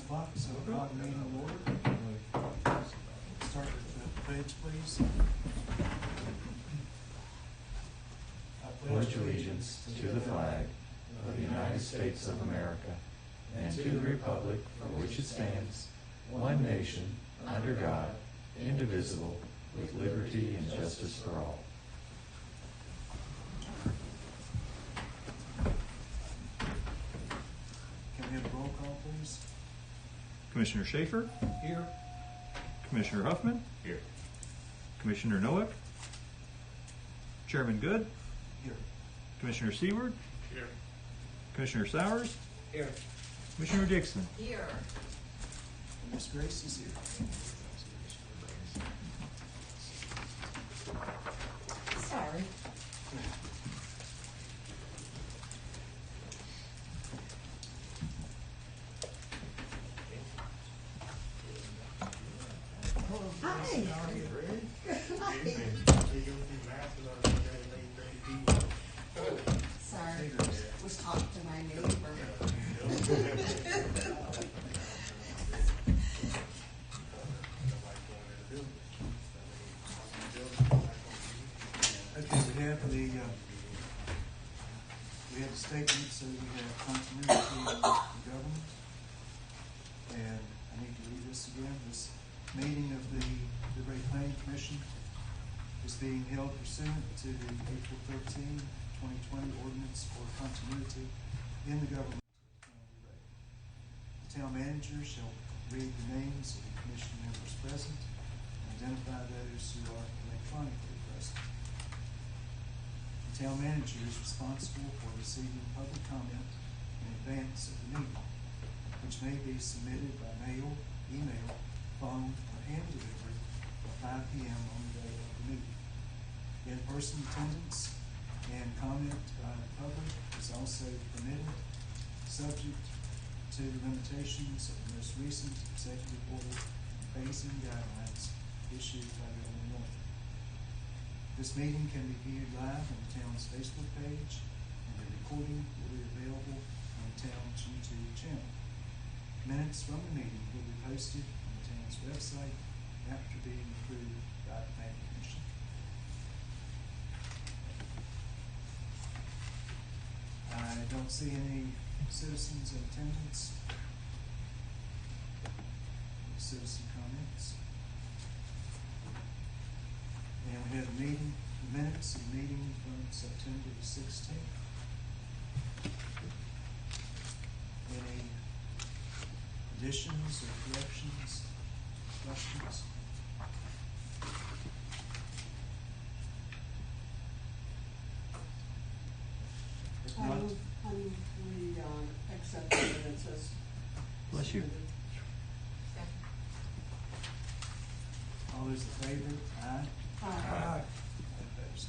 o'clock, so call the meeting to order. Start with the pledge, please. I pledge allegiance to the flag of the United States of America and to the republic for which it stands, one nation, under God, indivisible, with liberty and justice for all. Can we have a roll call, please? Commissioner Schaefer? Here. Commissioner Huffman? Here. Commissioner Noack? Chairman Good? Here. Commissioner Seward? Here. Commissioner Sowers? Here. Commissioner Dixon? Here. And Ms. Grace is here. Sorry. Hi. Sorry, was talking to my neighbor. Okay, we have the statement, so we have continuity of the government. And I need to read this again. This meeting of the Luray Planning Commission is being held pursuant to the April 13, 2020 ordinance for continuity in the government of the County of Luray. The town manager shall read the names of the commission members present and identify those who are electronically present. The town manager is responsible for receiving public comment in advance of the meeting, which may be submitted by mail, email, phone, or hand delivery by 5 p.m. on the day of the meeting. In-person attendance and comment by the public is also permitted, subject to the limitations of the most recent executive order and phasing guidelines issued by the Illinois. This meeting can be viewed live on the town's Facebook page, and the recording will be available on the town's YouTube channel. Minutes from the meeting will be posted on the town's website after being approved by the Planning Commission. I don't see any citizens in attendance. Any citizen comments? And we have the minutes of the meeting from September the 16th. Any additions or corrections, questions? If not, We accept the minutes as Bless you. submitted. all those in favor? Aye. Aye. Opposed?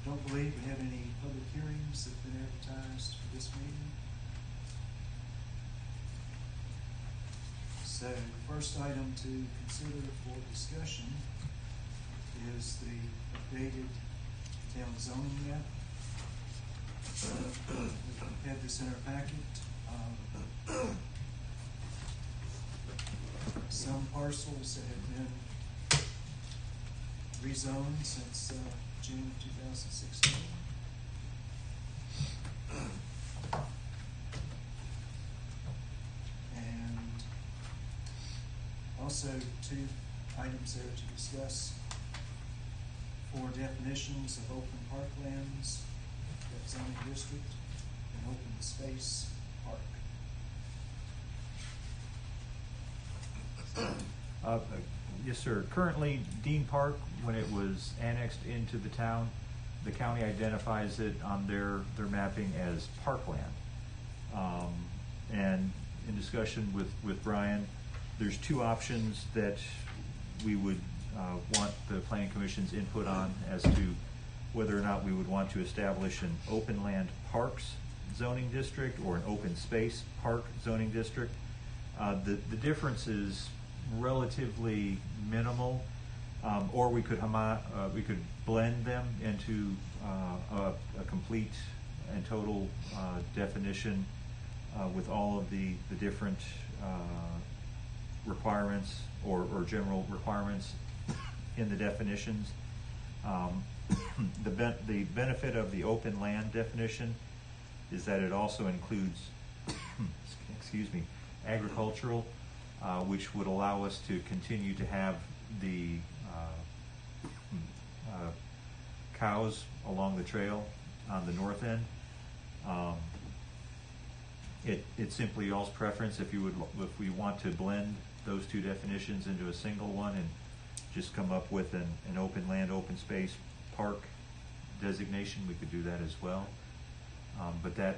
Don't believe we have any public hearings that have been advertised for this meeting. So the first item to consider for discussion is the updated town zoning map. We have this in our packet. Some parcels that have been rezoned since June of 2016. And also two items there to discuss for definitions of open parklands, that zoning district, and open space park. Yes, sir. Currently, Dean Park, when it was annexed into the town, the county identifies it on their mapping as parkland. And in discussion with Brian, there's two options that we would want the Planning Commission's input on as to whether or not we would want to establish an open land parks zoning district or an open space park zoning district. The difference is relatively minimal, or we could blend them into a complete and total definition with all of the different requirements or general requirements in the definitions. The benefit of the open land definition is that it also includes, excuse me, agricultural, which would allow us to continue to have the cows along the trail on the north end. It's simply y'all's preference if we want to blend those two definitions into a single one and just come up with an open land, open space park designation, we could do that as well. But that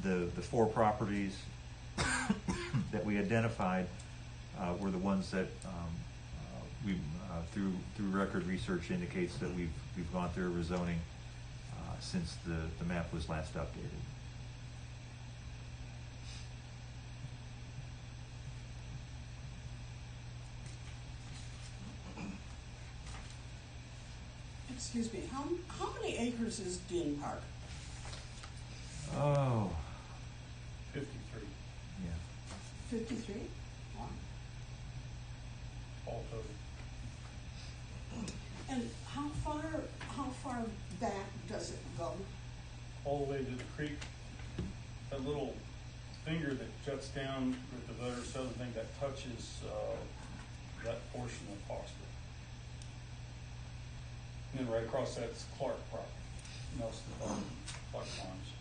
the 4 properties that we identified were the ones that we through record research indicates that we've gone through a rezoning since the map was last updated. Excuse me, how many acres is Dean Park? Oh, 53, yeah. 53? Wow. all total. And how far back does it go? All the way to the creek. That little finger that juts down with the voter southern thing that touches that portion of Foster. And then right across that's Clark property, Nelson Clark Farms.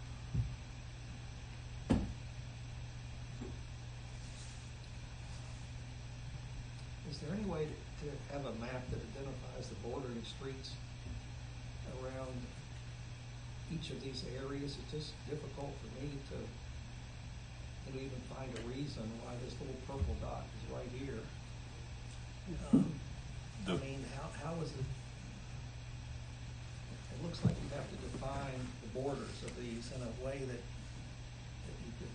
Is there any way to have a map that identifies the bordering streets around each of these areas? It's just difficult for me to even find a reason why this little purple dot is right here. I mean, how is it? It looks like you have to define the borders of these in a way that you could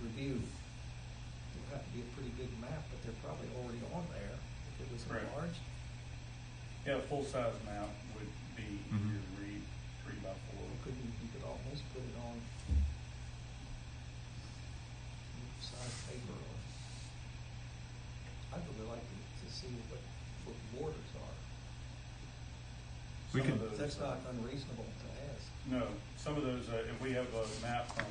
review. It would have to be a pretty big map, but they're probably already on there if it was Correct. enlarged. Yeah, a full-size map would be Mhm. easier to read, 3 by 4. You could almost put it on size paper, or I'd really like to see what the borders are. We Some could- of those, That's not unreasonable to ask. No, some of those, if we have a map from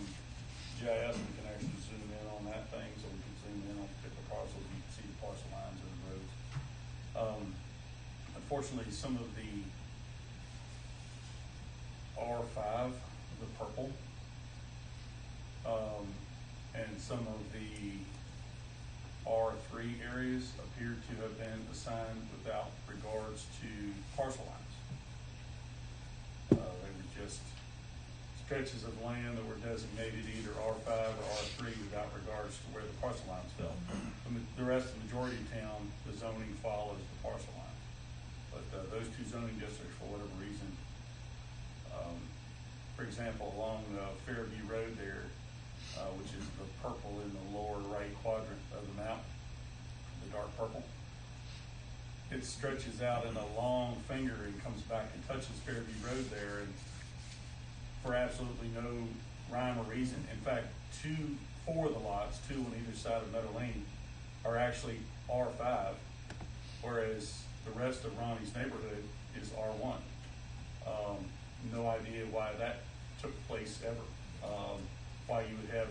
GIS, we can actually zoom in on that thing, so we can zoom in on particular parcels, you can see the parcel lines of the roads. Unfortunately, some of the R5, the purple, and some of the R3 areas appear to have been assigned without regards to parcel lines. They were just stretches of land that were designated either R5 or R3 without regards to where the parcel lines fell. The rest of the majority of town, the zoning follows the parcel lines. But those 2 zoning districts, for whatever reason, for example, along Fairview Road there, which is the purple in the lower right quadrant of the map, the dark purple, it stretches out in a long finger and comes back and touches Fairview Road there, and for absolutely no rhyme or reason. In fact, 4 of the lots, 2 on either side of Meadow Lane, are actually R5, whereas the rest of Ronnie's neighborhood is R1. No idea why that took place ever. Why you would have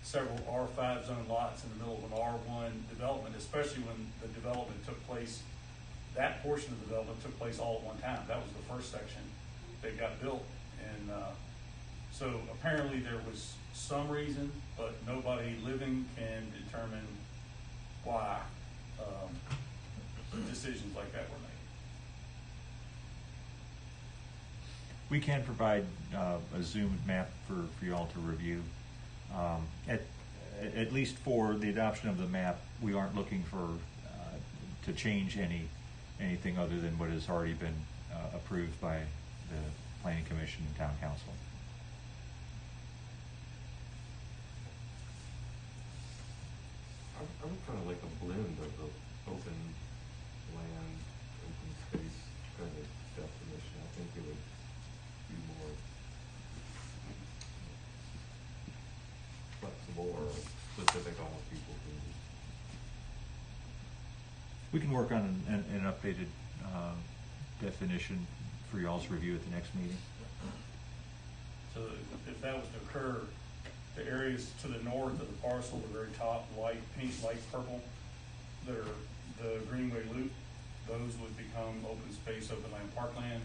several R5 zone lots in the middle of an R1 development, especially when the development took place, that portion of the development took place all at one time. That was the first section that got built. And so apparently there was some reason, but nobody living can determine why decisions like that were made. We can provide a zoomed map for y'all to review. At least for the adoption of the map, we aren't looking for to change anything other than what has already been approved by the Planning Commission and Town Council. I would kind of like a blend of the open land, open space kind of definition. I think it would be more flexible or specific on what people can do. We can work on an updated definition for y'all's review at the next meeting. So if that was to occur, the areas to the north of the parcel, the very top, light pink, light purple, that are the Greenway Loop, those would become open space, open land, parkland.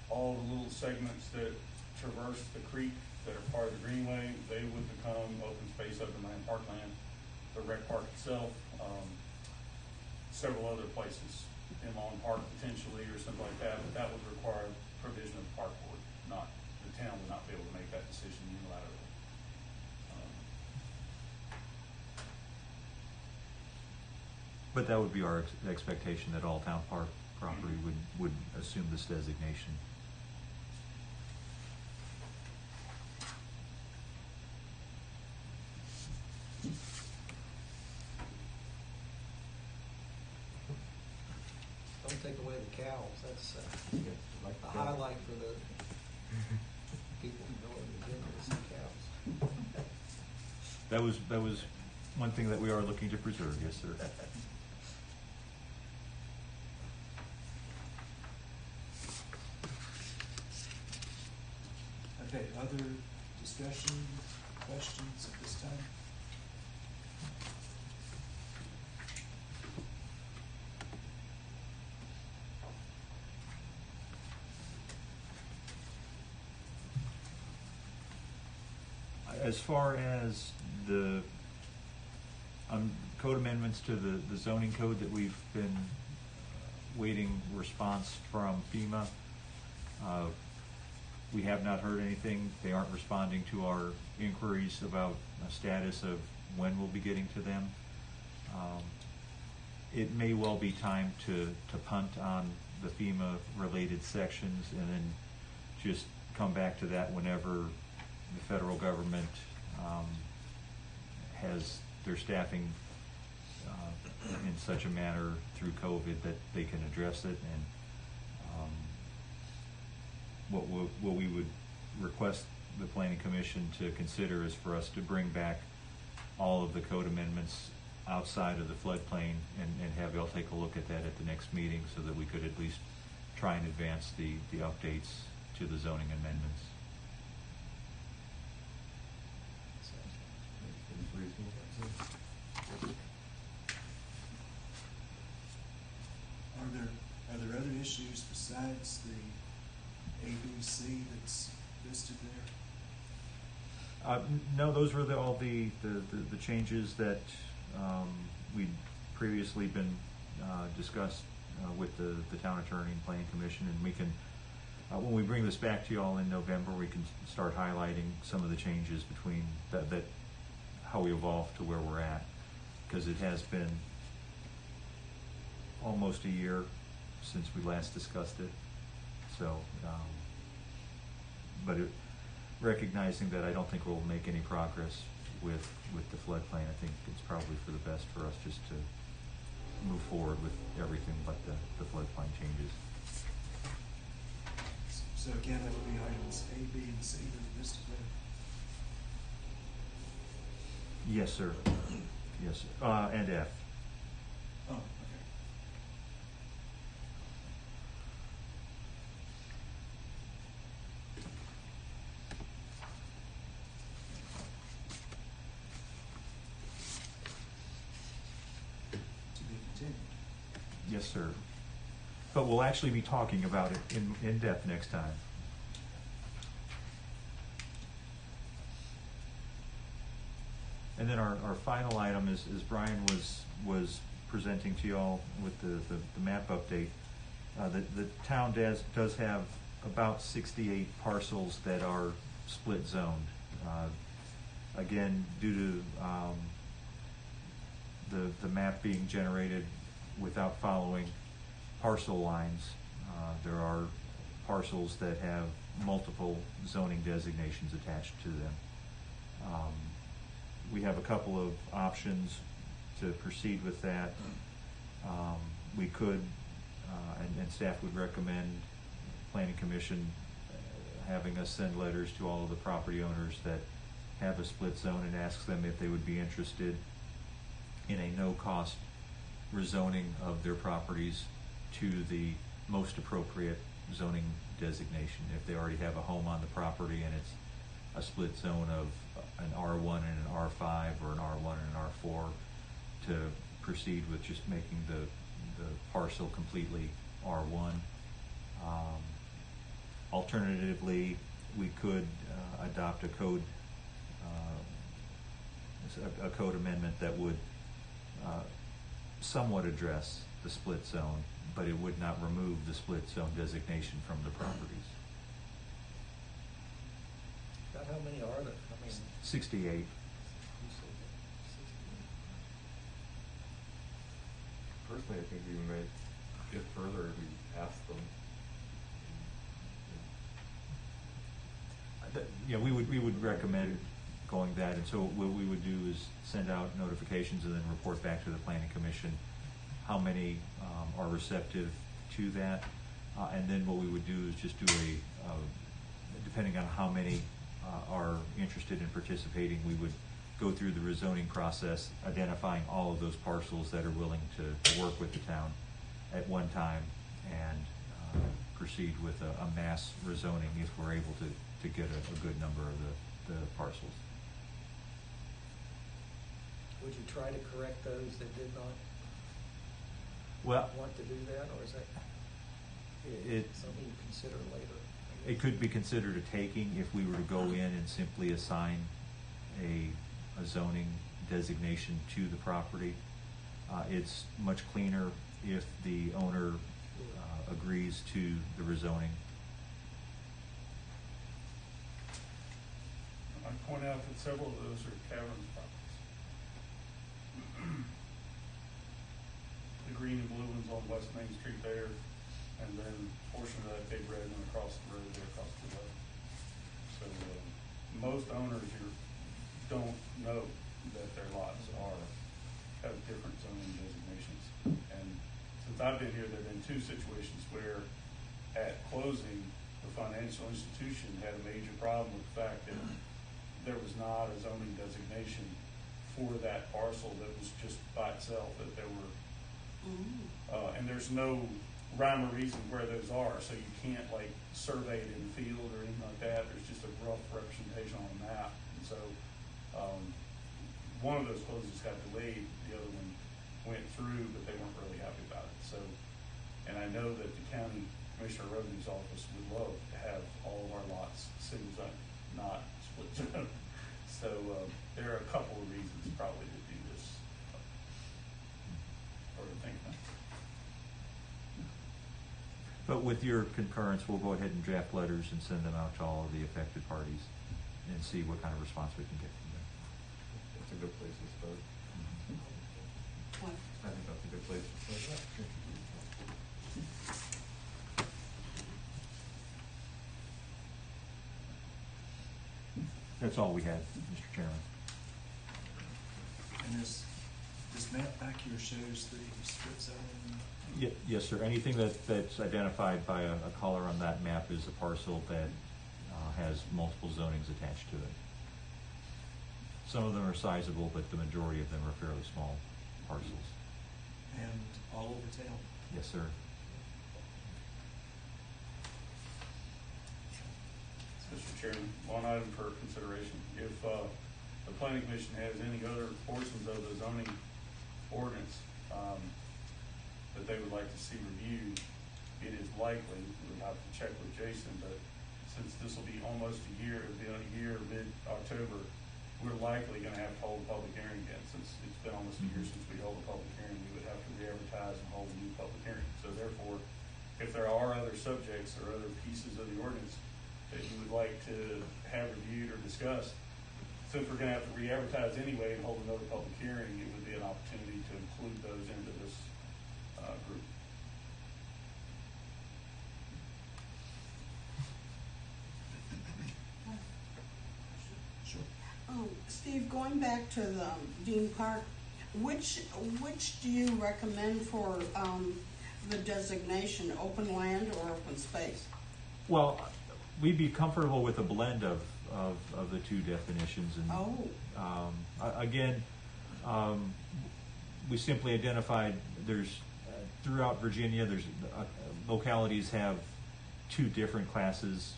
All the little segments that traverse the creek that are part of the Greenway, they would become open space, open land, parkland. The rec park itself, several other places, Lawn Park potentially or something like that, but that would require provision of the park board, not, the town would not be able to make that decision unilaterally. But that would be our expectation, that all town park property would assume this designation. Don't take away the cows, that's, Yeah, like a that. highlight for the people who know what they're doing, is the cows. That was one thing that we are looking to preserve, yes, sir. Okay, other discussion, questions at this time? As far as the code amendments to the zoning code that we've been waiting response from FEMA, we have not heard anything. They aren't responding to our inquiries about a status of when we'll be getting to them. It may well be time to punt on the FEMA related sections and then just come back to that whenever the federal government has their staffing in such a manner through COVID that they can address it. And what we would request the Planning Commission to consider is for us to bring back all of the code amendments outside of the floodplain and have y'all take a look at that at the next meeting so that we could at least try and advance the updates to the zoning amendments. Seems reasonable. Are there other issues besides the ABC that's listed there? No, those were all the changes that we'd previously been discussed with the town attorney and planning commission, and we can, when we bring this back to you all in November, we can start highlighting some of the changes between that how we evolved to where we're at, because it has been almost a year since we last discussed it. So, but recognizing that I don't think we'll make any progress with the floodplain, I think it's probably for the best for us just to move forward with everything but the floodplain changes. So again, that would be items A, B, and C that are listed there. Yes, sir. Yes, sir. And F. Oh, okay. To be continued. Yes, sir. But we'll actually be talking about it in depth next time. And then our final item is Brian was presenting to y'all with the map update. The town does have about 68 parcels that are split zoned. Again, due to the map being generated without following parcel lines, there are parcels that have multiple zoning designations attached to them. We have a couple of options to proceed with that, we could, and staff would recommend Planning Commission having us send letters to all of the property owners that have a split zone and ask them if they would be interested in a no-cost rezoning of their properties to the most appropriate zoning designation. If they already have a home on the property and it's a split zone of an R1 and an R5 or an R1 and an R4, to proceed with just making the parcel completely R1. Alternatively, we could adopt a code amendment that would somewhat address the split zone, but it would not remove the split zone designation from the properties. About how many are there? I mean, 68. Personally, I think we may get further if we ask them. Yeah, we would recommend going that, and so what we would do is send out notifications and then report back to the Planning Commission how many are receptive to that, and then what we would do is just do depending on how many are interested in participating, we would go through the rezoning process, identifying all of those parcels that are willing to work with the town at one time, and proceed with a mass rezoning if we're able to get a good number of the parcels. would you try to correct those that did not Well, want to do that, or is that something you consider later? it could be considered a taking if we were to go in and simply assign a zoning designation to the property. It's much cleaner if the owner agrees to the rezoning. I point out that several of those are cavern properties. The green and blue ones on West Main Street there, and then a portion of that big red one across the road there across the road. So most owners here don't know that their lots have different zoning designations. And since I've been here, there have been two situations where at closing, the financial institution had a major problem with the fact that there was not a zoning designation for that parcel that was just by itself, that there were, and there's no rhyme or reason where those are, so you can't like survey it in the field or anything like that. There's just a rough representation on a map. And so one of those closings got delayed, the other one went through, but they weren't really happy about it. So, and I know that the county commissioner of revenue's office would love to have all of our lots single zone, not split zone. So there are a couple of reasons probably to do this, or to think about. But with your concurrence, we'll go ahead and draft letters and send them out to all of the affected parties and see what kind of response we can get from them. That's a good place to start. I think that's a good place to start. That's all we had, Mr. Chairman. And this map back here shows the split zone. Yes, sir. Anything that's identified by a color on that map is a parcel that has multiple zonings attached to it. Some of them are sizable, but the majority of them are fairly small parcels. And all over town. Yes, sir. Mr. Chairman, one item for consideration. If the planning commission has any other portions of the zoning ordinance that they would like to see reviewed, it is likely, we'll have to check with Jason, but since this will be almost a year, it'll be a year, mid-October, we're likely gonna have to hold a public hearing again. Since it's been almost a year since we held a public hearing, we would have to re-advertise and hold a new public hearing. So therefore, if there are other subjects or other pieces of the ordinance that you would like to have reviewed or discussed, since we're gonna have to re-advertise anyway and hold another public hearing, it would be an opportunity to include those into this group. Sure. Steve, going back to the Dean Park, Which do you recommend for, the designation, open land or open space? Well, we'd be comfortable with a blend of the two definitions. And again, we simply identified there's throughout Virginia, there's localities have two different classes,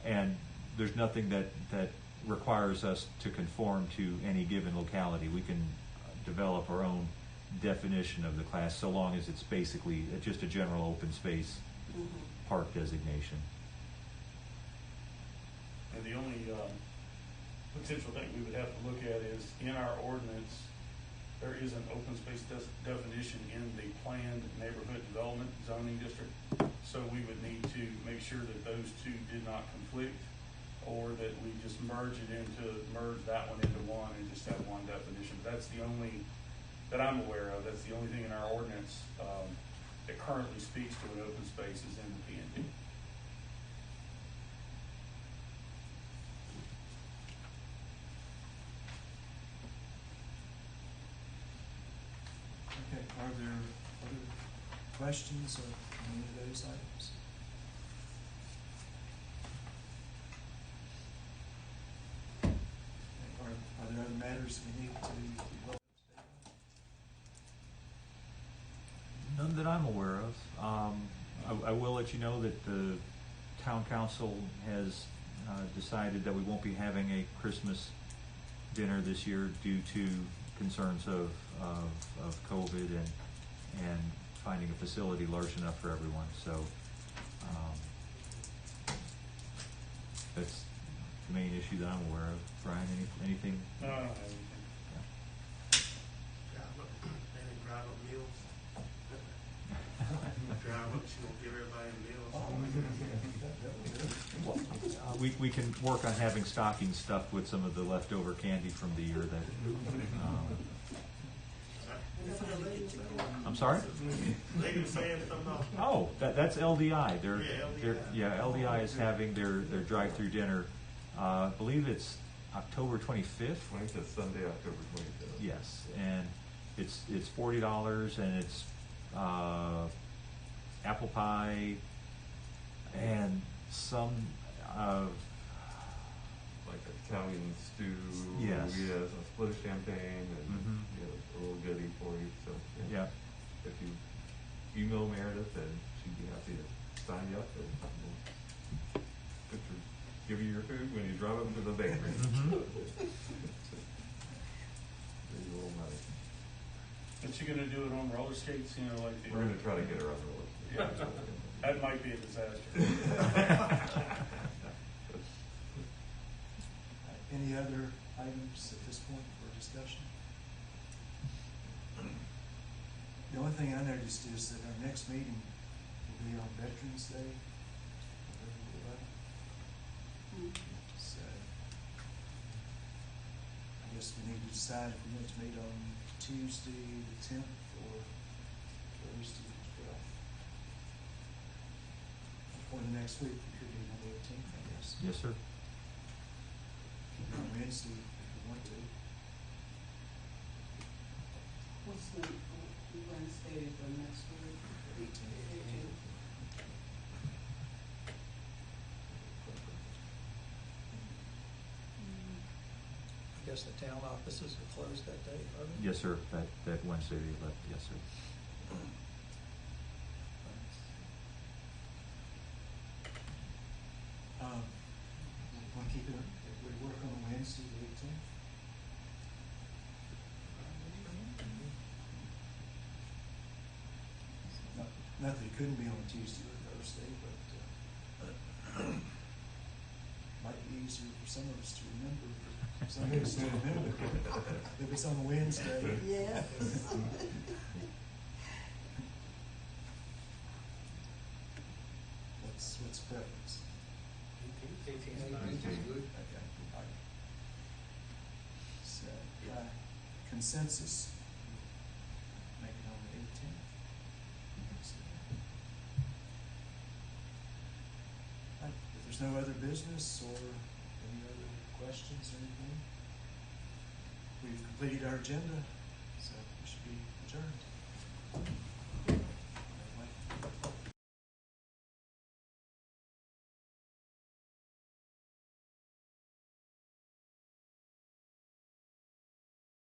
and there's nothing that requires us to conform to any given locality. We can develop our own definition of the class, so long as it's basically just a general open space park designation. And the only potential thing we would have to look at is, in our ordinance, there is an open space definition in the planned neighborhood development zoning district. So we would need to make sure that those two did not conflict, or that we just merge that one into one and just have one definition. That's the only, that I'm aware of, that's the only thing in our ordinance that currently speaks to an open space is in the PND. Okay, are there other questions of any of those items? Okay, are there other matters we need to develop? None that I'm aware of. I will let you know that the town council has decided that we won't be having a Christmas dinner this year due to concerns of COVID and finding a facility large enough for everyone. So that's the main issue that I'm aware of. Brian, anything? No, I don't have anything. Any drive-up meals? Drive-up, she won't give everybody meals. We can work on having stocking stuffed with some of the leftover candy from the year that. I'm sorry? Lady was saying something else. Oh, that's LDI. LDI is having their drive-through dinner. I believe it's October 25th. 25th, Sunday, October 25th. Yes, and it's $40, and it's apple pie and some Like Italian stew. Yes. We have a split of champagne and Mhm. a little goodie for you. So Yeah. if you email Meredith, and she'd be happy to sign you up. And we'll give you your food when you drive up to the bakery. Mhm. Give you a little money. But you're gonna do it on roller skates, you know, like the. We're going to try to get her on the list. Yeah, that might be a disaster. Any other items at this point for discussion? The only thing I noticed is that our next meeting will be on Veterans Day, November 11th. So I guess we need to decide if we want to meet on Tuesday the 10th or Thursday the 12th. Or the next week, we could be on the 18th, I guess. Yes, sir. On Wednesday, if we want to. What's the Wednesday of the next week? 18th. I guess the town offices are closed that day, are they? Yes, sir. That Wednesday the 11th. Yes, sir. Want to keep it, if we work on Wednesday the 18th? Not that it couldn't be on Tuesday or Thursday, but might be easier for some of us to remember, for some of us to remember if it's on Wednesday. Yes. What's preference? 18th is good. Okay. All right. So, consensus, make it on the 18th. Right. If there's no other business or any other questions or anything, we've completed our agenda, so we should be adjourned.